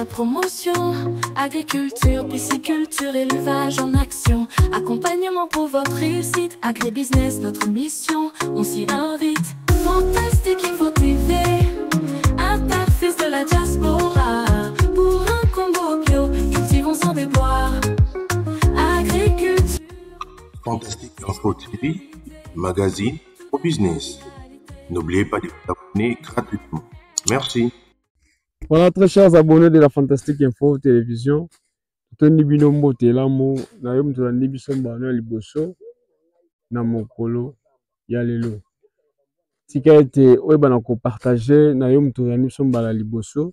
promotion. Agriculture, pisciculture, élevage en action. Accompagnement pour votre réussite. Agribusiness, notre mission, on s'y invite. Fantastique Info TV, interface de la diaspora. Pour un Congo bio, cultivons sans déboire. Agriculture. Fantastique Info TV, magazine au business. N'oubliez pas de vous abonner gratuitement. Merci. Voilà, très chers abonnés de la Fantastique Info Télévision. Toni binombo telamo na yo mtu na biso mbano liboso na mokolo ya lelo. Tika ete oyeba na ko partager na yo mtu na biso mbala liboso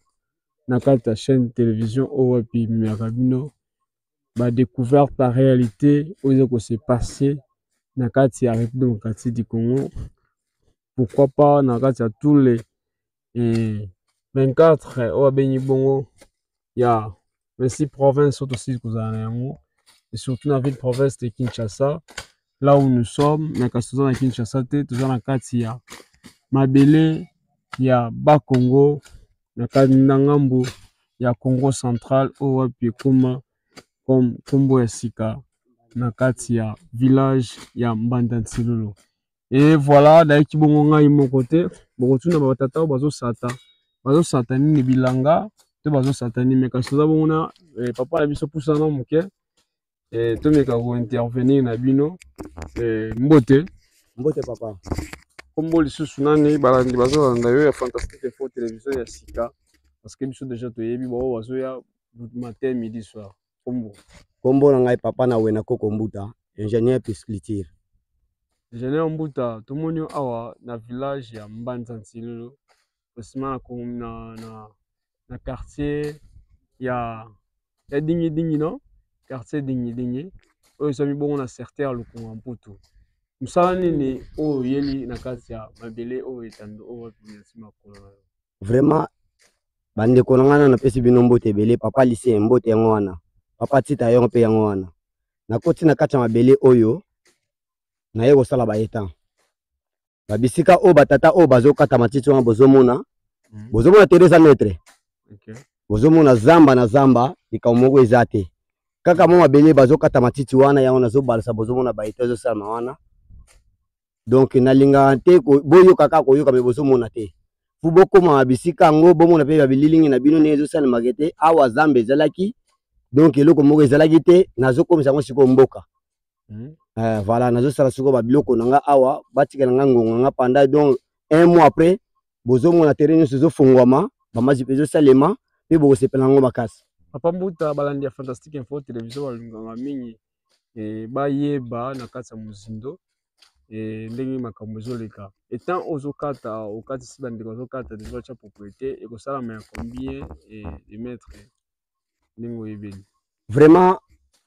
na kati ya chaîne télévision owapi miaka bino ba découverte par réalité oyo ko se passer na kati ya République démocratique du Congo. Pourquoi pas na kati ya tous les 24 owa benyi bongo ya 26 provinces aussi et surtout dans la ville province de Kinshasa, là où nous sommes, mais quand nous sommes à Kinshasa, toujours dans Katia, Mabele, il y a Bas-Congo, il y a Kandangambo, il y a Congo central, Owapi Kuma, comme Kombo et Sika, dans Katia, village, il y a Mbandansilolo. Et voilà, d'ailleurs, qui bon à mon côté, bon, tout n'a pas tata, bazo sata, ni bilanga. Bazo satani mais quand on a papa la biso poussa na moke et to meka ko intervenir na bino mbote papa kombo lisusu nani balandi bazo na yo ya Fantastique Info Télévision ya sika parce que biso déjà to yebi bo bazo ya matin midi soir kombo na ngai papa na wena koko mbuta ingénieur pisciculture ingénieur mbuta to monyo awa na village ya Mbanza-Nsilolo aussi na quartier ya dingi non quartier dingi oyo sami bongo na certain lukunga mputu musala nini oyo yeli na kati ya mabele oyo etando oyo pinasi makolo vraiment bande ko ngana na pesi bino mbote ebele papa lycée mbote yango wana papa tita yango pe yango wana na koti na kati ya mabele oyo na ye kosala ba etan babisika oyo batata oyo bazokata matiti wana bozomona Teresa metre. Okay. Bozomona zamba na zamba ikamoko ezate. Kaka mama bele bazokata matiti wana yango nazobalasa bozomona baitezo salma wana. Donc nalinga te ko boyo kaka ko yoka me bozomona te. Fu bokoma bisika ngo bomona pe babililingi na bino nezo salma magete awa zambe ezalaki. Donc eloko moko ezalaki te nazokomisa ngo siko mboka. Voilà nazosala siko babiloko nanga awa batika nanga ngonga nga panda donc un mois après bozomona terrain nyonso ezofungwama bamazi pezo salema pe bokosepela ngo makasi. Papa Mbuta balandi ya Fantastique Info Télévision balinganga mingi bayeba na kati ya muzindo ndenge makambo ezoleka etant ozokata okatisi bandeko ozokata déjà cha propriété ekosala mais combien de mètres ndenge oyebeli vraiment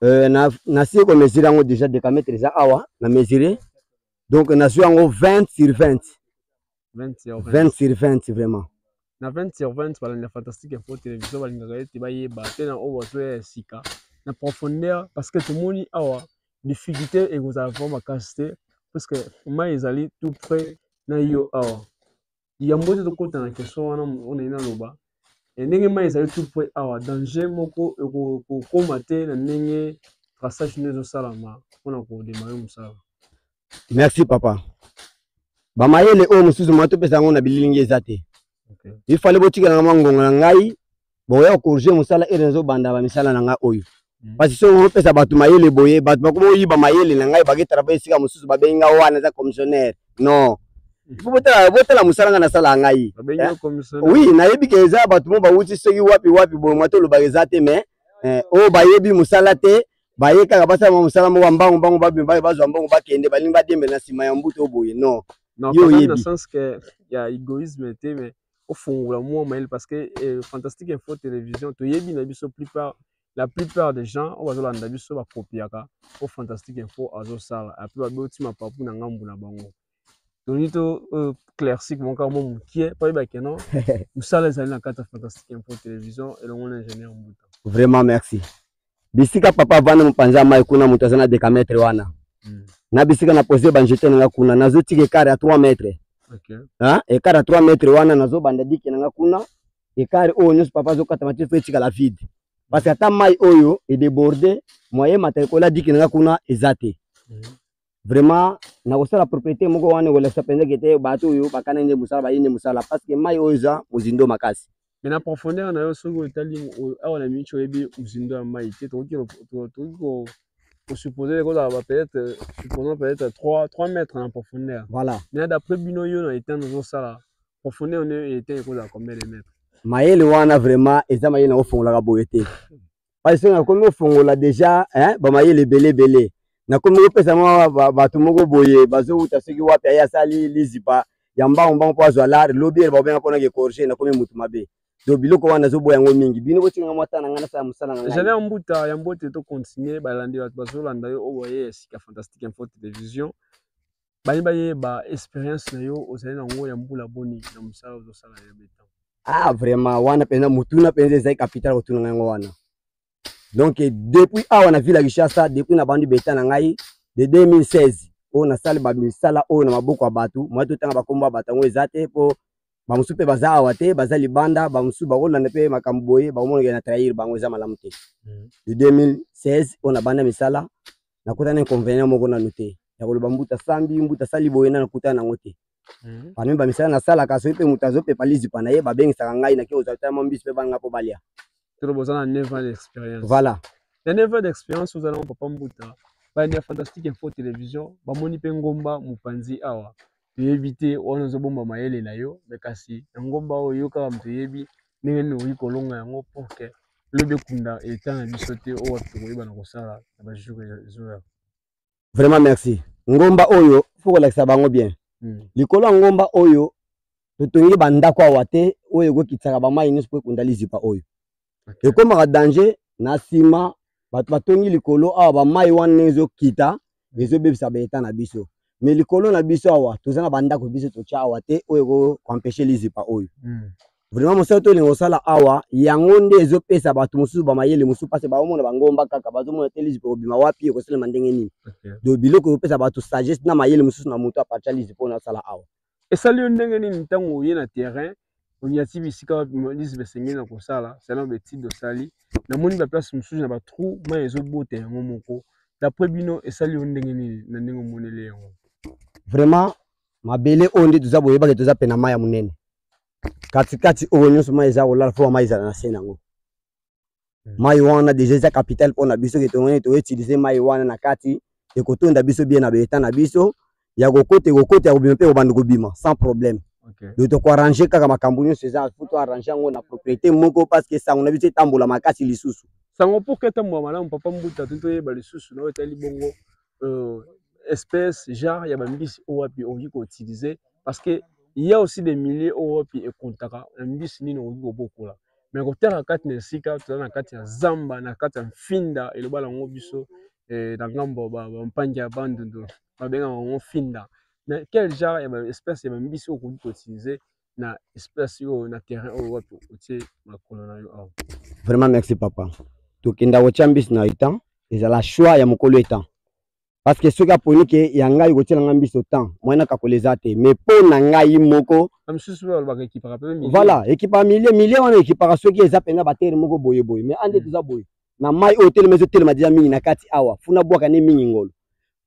na si ko mesurer ngo déjà de mètres eza awa na mesurer donc na su yango 20 sur 20 20 sur 20 vraiment. Na 20 sur 20 balandi la Fantastique Info Télévision balingaka ete bayeba te na oyo bazoya ya sika na profondeur parce que tomoni awa difficulté ekozala vraiment makasi te parce que mai ezali tout près na yo awa yambo te tokota na question wana onei naloba ndenge mai ezali tout près awa danger moko ekokoma te na ndenge traçage nde ezosalama mpona kodemare mosala. Merci papa. Bamayele oyo mosusu mato pesa ngo na bililingi ezate. Il fallait botika na mangonga na ngai boya corriger musala erenzo banda ba misala na ngai oyo. Parce que so pesa batu mayele boye batu bakomo yiba mayele na ngai bageta rabe sika mosusu babenga wana za commissionnaire. Non. Il faut botela musala nga na sala ngai. Oui, na yebi ke eza batu mo ba wuti soki wapi boye mato lo ba ezate mais o ba yebi musala te bayeka kabasa musala mo mbango babi bazo mbango bakende balinga dembe na sima ya mbuto boye. Non. Non, pas dans le sens qu'il y a égoïsme, mais au fond, parce que Fantastique Info Télévision, la plupart des gens, on va dire la copie au Fantastique Info Azosala. Après, on va dire papu na ngambu na bango. Donc, il clairci que mon cas, mon qui est pas bien non. Nous ça les allons dans Fantastique Info Télévision et l'on est ingénieur Mbuta. Vraiment merci. Bisika papa vana mpanza mai kuna mutazana de kametre wana. Na bisika na poser banjete na kuna nazo tike kare à 3 mètres. OK. Et kare à 3 mètres wana nazo banda dike na kuna écart oyo nyonso papa azokatama te fo etikala vide parce que ata mai oyo edéborde moyen matériel kola diki nanga kuna eza te vraiment nakosala propriété moko wana kolakisa mpenza kete bato oyo bakana nde mosala bayinde mosala parce que mai oyo eza mozindo makasi. Mais na profondeur na yo soki otali awa na miniti oyebi mozindo ya mai te tokoki supposer peut-être supposons peut-être 3 mètres en profondeur. Voilà. Mais d'après bino yo na éteint dans ça profondeur on est éteint à combien de mètres? Mayele wana vraiment eza mayele na ofongola boye te. Parce que na komi ofongola déjà ba mayele belé na komi opesa mwa bato moko boye bazouta soki wapi aya sali lizipa ya mbambo po azwa lard lobi ba benga pona ke corriger na komi mutu mabe. Do biloko wana zo boya ngo mingi bino botinga mwata na ngana sa musala na ngai. J'allais en mbuta ya mbote to continuer balandi bato bazolanda yo oboye sika fantastique info télévision. Baye ba expérience na yo ozali na ngo ya mbula boni na musala ozosala ya beta. Ah vraiment wana penza mutuna penza ezai capital otuna ngai ngo wana. Donc depuis awa na ville ya Kinshasa depuis na bandi beta na ngai de 2016 o na sala ba misala o na maboko ya bato moi totanga bakomba batango ezate po ba musupe baza awa te baza libanda ba musu bakolanda pe makambo boye bakomona na trahir bango eza malamu te. De 2016 on a banda misala na kutana inconvénient moko na noté ya koloba mbuta sambi mbuta sali boye na kutana nango te. Pano ba misala na sala ka so pe mutazo pe palizi pana ye ba bengisa ngai na ke ozata mambisi pe banga po balia. Tout besoin d'un 9 ans d'expérience. Voilà. Les 9 ans d'expérience vous allons papa mbuta. Ba ni fantastique info télévision ba moni pe ngomba mupanzi awa. Éviter on a bomba mayele na yo mais kasi ngomba oyo ka mtu yebi ndenge no yikolonga yango pour que le bekunda étant na bisoté o wapi ko yeba na kosala na ba joueur. Vraiment merci. Ngomba oyo faut ko lakisa bango bien. Likolo ngomba oyo totongi bandako awa te oyo ko kitsaka ba mai nyonso po kunda lizipa oyo. Et comme un danger na sima bato batongi likolo awa ba mai wana ezo kita ezo bebisa ba état na biso. Mais likolo na biso awa tozana bandako biso to awa te oyo ko empêcher lizipa oyo. Vraiment mosala to lingo sala awa yango nde ezo pesa bato mosusu ba mayele mosusu parce ba omona bangomba kaka bazo mona te lizipa obima wapi ko sala mandenge nini. Do biloko ko pesa bato sagesse na mayele mosusu na moto apacha lizipa na sala awa. Et sali ndenge nini ntango ye na terrain on y a tibi sika lizipa sengeli na kosala c'est un petit de sali na moni ba place mosusu na ba trou ma ezo bote yango moko d'après bino et sali ndenge nini na ndenge monele yango. Vraiment mabele onde tuza boyeba ke tuza pena maya munene katikati oyo nyonso mai eza kolala fo mai eza na se nango mai wana déjà eza capital mpona biso ke tongoni toutilize mai wana na kati ekotonda biso bien na beta na biso ya kokota ya kobima mpe kobanda kobima sans problème. De tokoarrange kaka makambo nyonso eza fo toarrange yango na propriété moko parce que sango na biso etambola makasi lisusu sango mpo ketambola malamu papa mbuta toyeba lisusu na oyo etali bongo espèce genre ya bambisi owapi oki ko utiliser parce que il y a aussi des milliers owapi e kontaka mbisi nini oki ko bokola mais ko tera kati na sika to na kati ya zamba na kati ya finda elobala ngo biso na ngambo ba mpangi ya bandundo ba benga ngo finda mais quel genre ya espèce ya mbisi oki ko utiliser na espèce yo na terrain owapi otie makolo na yo. Vraiment merci papa to kinda wo chambis na itan ezala choix ya mokolo etan. Parce que ce qui a poni que yanga yuko tela ngambi so temps moyena kakoleza te mais po na ngai moko voilà équipe millier wana équipe ceux qui eza penga bateri moko boye mais ande tuza boye na mai hotel mezo tele madia mingi na kati awa funa bwaka ne mingi ngolo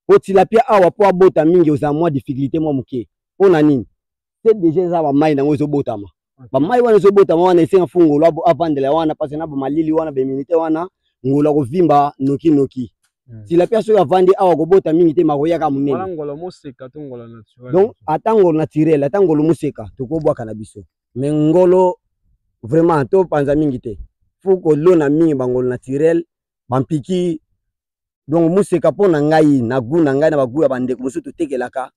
po tilapia awa po abota mingi oza mwa difficulté mwa muke po na nini c'est déjà za ba mai na ngo zo botama ba mai wana zo botama wana esenga fungolo avandela wana parce na ba malili wana be minute wana ngolo ko vimba noki si la personne a vendu awa kobota mingi te makoya ka munene wala ngolo museka to ngolo naturel donc atangolo naturel atangolo museka to ko bwaka na biso mais ngolo vraiment to panza mingi te faut ko lona mingi bangolo naturel bampiki donc museka pona ngai na guna ngai na baguya bande ko musu to tekelaka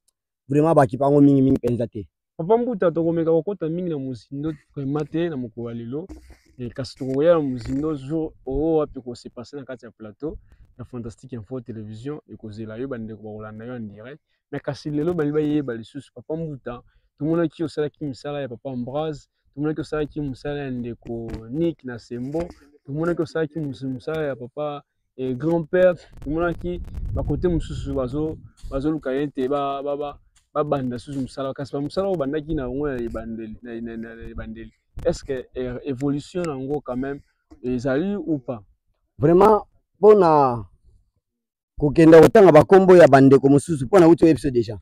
vraiment bakipango mingi penza te papa mbuta to komeka kokota mingi na musindo mate na moko walilo et kasi to koya musindo jour o wapi ko se passer na kati ya plateau la fantastique info télévision et kozela yo bande ko rolanda yo en direct mais kasi lelo bali baye bali susu papa mbuta tout monde qui osala ki misala ya papa Ambroise tout monde qui osala ki misala ya ndeko Nick na Sembo tout monde qui osala ki misala ya papa et grand-père tout monde qui ba côté mususu bazo lukayente ba banda susu misala kasi ba misala o banda ki na ngo ya bandeli na bandeli est-ce que évolution nango quand même ezali ou pas? Vraiment pona kokenda kotanga bakombo ya bandeko mosusu pona uti episode déjà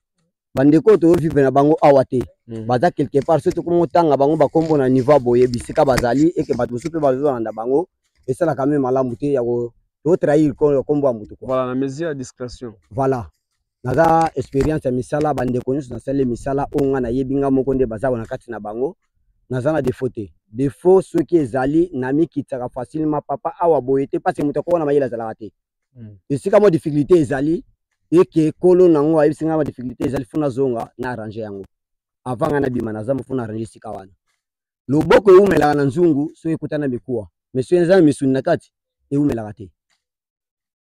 bandeko to vivre na bango awate baza quelque part surtout comme otanga bango bakombo na niveau boye bisika bazali et que bato mosusu pe bazolanda bango et ça la quand même malamu te ya ko to trahir kombo ya mutu. Voilà la mesure de discrétion. Voilà. Naza expérience ya misala bandeko nyonso na sale misala onga na yebinga moko nde baza na kati na bango naza na défaut te. Défaut ceux qui ezali na mikitaka facilement papa awa boye te parce que mutu ko na mayela zala te. Et si comme difficulté ezali et que kolo nango ayi singa ma difficulté ezali funa zonga na arranger yango. Avant ngana bima naza mfuna arranger sika wana. Loboko eumela na nzungu so ekutana mikuwa. Monsieur nza misuni na kati eumela te.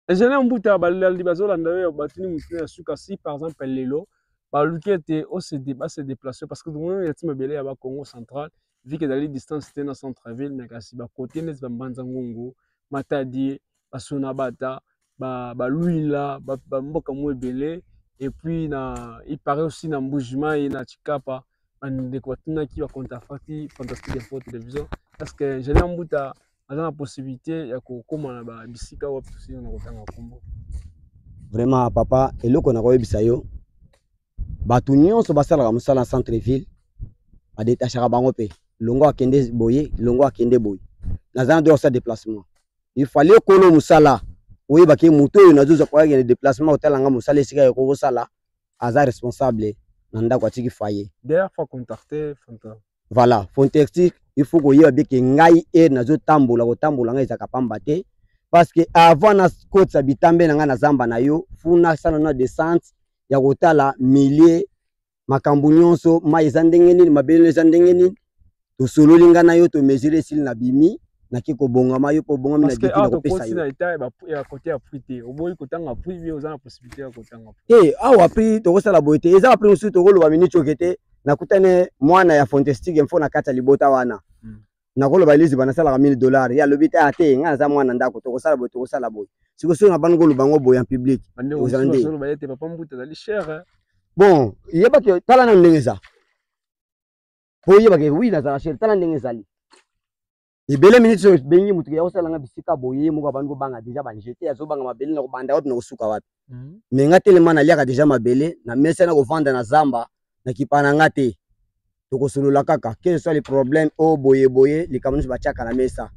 Et je n'ai pas de bazolanda batini mutune suka si par exemple lelo balukete au se déplacer parce que nous y a timé belé à Congo central vu que dans les distances c'était dans centre-ville mais kasi ba côté nes ba Mbanzangongo Matadi basona bata ba luila ba mboka mo belé et puis na il paraît aussi na Mbujima et na Chikapa bande ko tuna ki ba contrepartie fantastique pour télévision parce que je n'ai pas la possibilité ya kokoma na bisika wa aussi na kotanga kombo. Vraiment papa eloko na koyebisa yo bato nyonso basalaka mosala centre ville badetachaka bango pe longo akende boye longo akende boye naza na sa déplacement il fallait kolo mosala oyebaki moto oyo nazoza koyakende déplacement otalanga mosala esika ya kokosala aza responsable na ndako atiki foyer d'ailleurs faut contacter Fanta. Voilà Fontexique il faut koyeba bien que ngai e nazotambola kotambola ngai ezaka pamba te parce que avant na kotsa bitambe na nga na zamba na yo funa sala na descente ya kotala millier makambo nyonso ma eza ndenge nini mabele eza ndenge nini to solo linga na yo to mesurer sil na bimi na kiko bongama yo po bongama na depuis na kopesa yo parce que ya côté ya prité oboyi kotanga privé ozana possibilité ya kotanga awa pri to kosala boyete eza pri musu to koloba minute okete nakutane mwana ya Fantastique info na kata libota wana nakoloba elizi banasala ka $1000 ya lobita ate nga za mwana ndako to kosala boy siko so na bango lubango boy en public ozande so ba yete papa mbuta dali cher bon yeba ke tala na ndengeza po yeba ke oui na za cher tala ndengeza li ibele minute so bengi mutu ya kosala nga bisika boye moko bango banga déjà ba jeter azo banga mabele na ko banda wapi na kosuka wapi mais nga telema na liaka déjà mabele na mesa na ko vanda na zamba na kipana ngate tokosolola kaka quel soit les problèmes au boye boye les camerounais bachaka la mesa.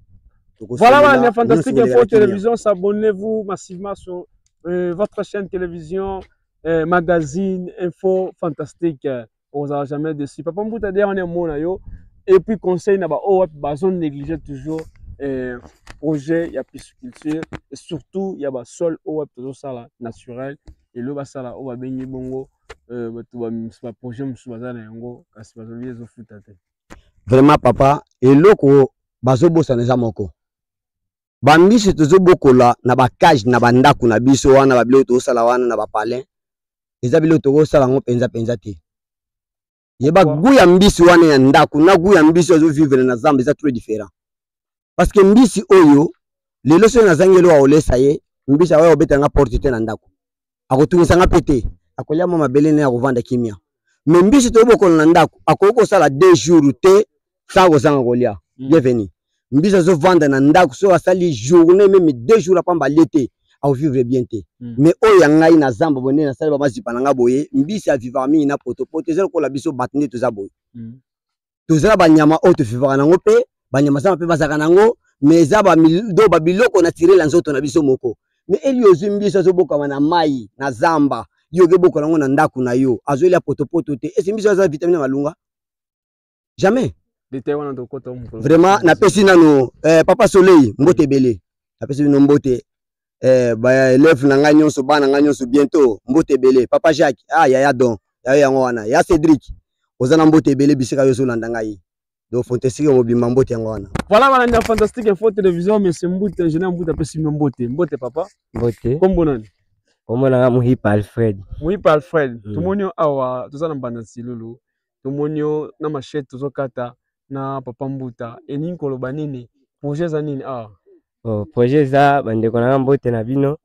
Voilà la Fantastique Info Télévision, s'abonnez-vous massivement sur votre chaîne télévision magazine Info Fantastique on n'a jamais déçu papa mbuta dernier mot na yo et puis conseil na ba oh ba zone négligée toujours projet il y a pisciculture et surtout il y a ba sol oh toujours ça là naturel et le ba ça là on va bengi bongo ba projet musu bazana yango kasi bazoli ezo futa te. Vraiment papa eloko bazobosa na moko bambisi tozobokola na ba cage na bandako na biso wana ba biloko tosala wana na ba palais eza biloko tokosala ngo penza te yeba guya mbisi wana ya ndako na guya mbisi ozo vivre na zamba eza trop différent parce que mbisi oyo lelo so na zangelo wa olesa ye mbisi awa obeta nga porte te na ndako akotungisa nga pete akolia mama belene ya kovanda kimia mais mbisi tobokola na ndako akoko sala 2 jours te sa kozanga kolia bienvenue mbisi azo vanda na ndako so asali journée même 2 jours apamba l'été au vivre bien te mais oyo ngai na zamba bonne na sala ba mazipa na nga boye mbisi a vivre mingi na poto zelo ko la biso batne to za boye tozala banyama o to vivre nango pe banyama sama pe bazaka nango mais za ba do ba biloko na tirer la nzoto na biso moko mais eli ozu mbisi azo boka na mai na zamba yo ke boka nango na ndako na yo azo eli poto te et mbisi azo vitamine malunga jamais vraiment na pesi nano papa Soleil mbote belé na pesi no mbote ba élève na nga nyonso bana nga nyonso bientôt mbote belé papa Jacques ya don ya yango wana ya Cédric ozana mbote belé bisika yo so landa ngai do Fantastique mobimba mbote yango wana voilà wana na Fantastique Info Télévision mais c'est mbote je na mbote pesi mbote papa mbote kombo nani kombo na Muhipa Alfred tumonyo awa tozana mbanda silulu tumonyo na machette tozokata na papa mbuta eningi koloba nini projet za nini projet za bandeko na mbote na bino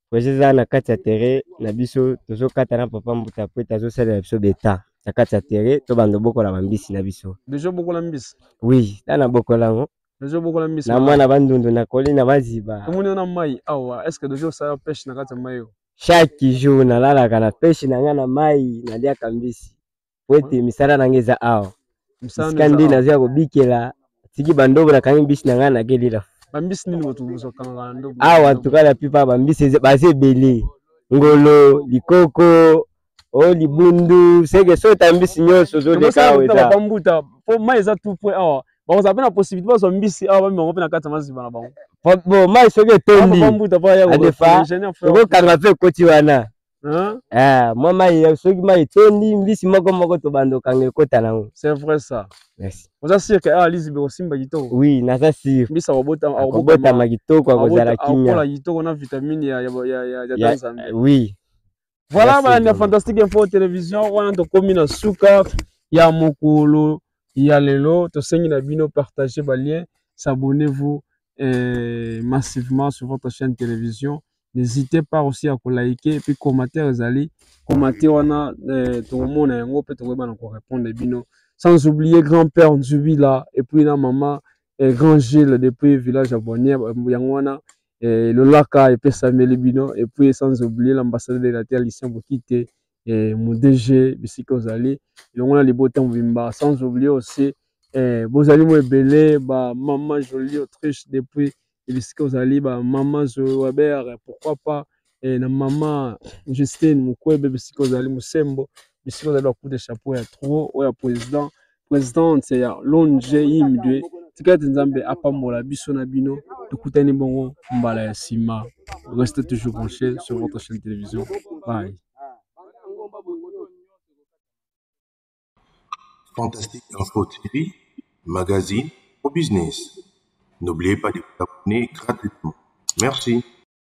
projet za na kati ya terrain na biso tozokata na papa mbuta po tazosala biso beta Takati ya terre to bando bokola bambisi na biso. Déjà bokola mbisi. Oui, tana bokola ngo. Déjà bokola mbisi. Na mwana bandundu na koli na baziba. Tomoni na mai awa, est-ce que déjà ça pêche na kati ya mai? Chaque jour nalalaka na pêche na nga na mai na liaka mbisi. Wete misala na ngeza awa. Sikandi na zia kobikela tiki bandobo na kangi mbisi na nga na gelila. Bambisi nini botubuzo kanga ndobo? Awa tukala pipa bambisi baze bele. Ngolo, likoko, o libundu, seke sota mbisi nyonso zo de kaweza. Bambuta, po mai za tout point awa. Ba oza pena possibilité ba zo mbisi awa ba ngo pena kati maziba na bango. Bon, mai soke tondi. Bambuta pa ya adefa. Ko kanga pe koti wana. Moi mai soki mai tondi mbisi moko to bando kanga kota nango. C'est vrai ça. Merci. Vous assure que Alice be osimba kitoko. Oui, nasa sûr. Mbisa wabota magitoko kwa kozala kimia. Akola kitoko na vitamine ya Tanzanie. Oui. Voilà ma fantastique info télévision wana to komi na suka ya mokolo ya lelo to sengi na bino partager ba lien, s'abonnez-vous massivement sur votre chaîne télévision. N'hésitez pas aussi à liker et puis commenter ezali commenter wana to mona yango pe to ba na ko répondre bino. Sans oublier grand-père Nzubila et puis la maman grand Gilles depuis village abonné Yangwana et le Laka et puis Samuel Bino et puis sans oublier l'ambassadeur de la terre Lucien Bokite et mon DG Bisiko Zali et on a les beaux temps Vimba sans oublier aussi Bozali Moebele ba maman jolie Autriche depuis Bisiko Zali ba maman Zoabert pourquoi pas et la maman Justine Mukwebe Bisiko Zali Musembo Bisiko Zali coup de chapeau ya trop ou ya présidente c'est ya longe imdwe tikati nzambe apambola biso na bino tukutani bongo mbala ya sima. Restez toujours branchés sur votre chaîne télévision. Bye. Fantastique Info TV, magazine au business. N'oubliez pas de vous abonner gratuitement. Merci.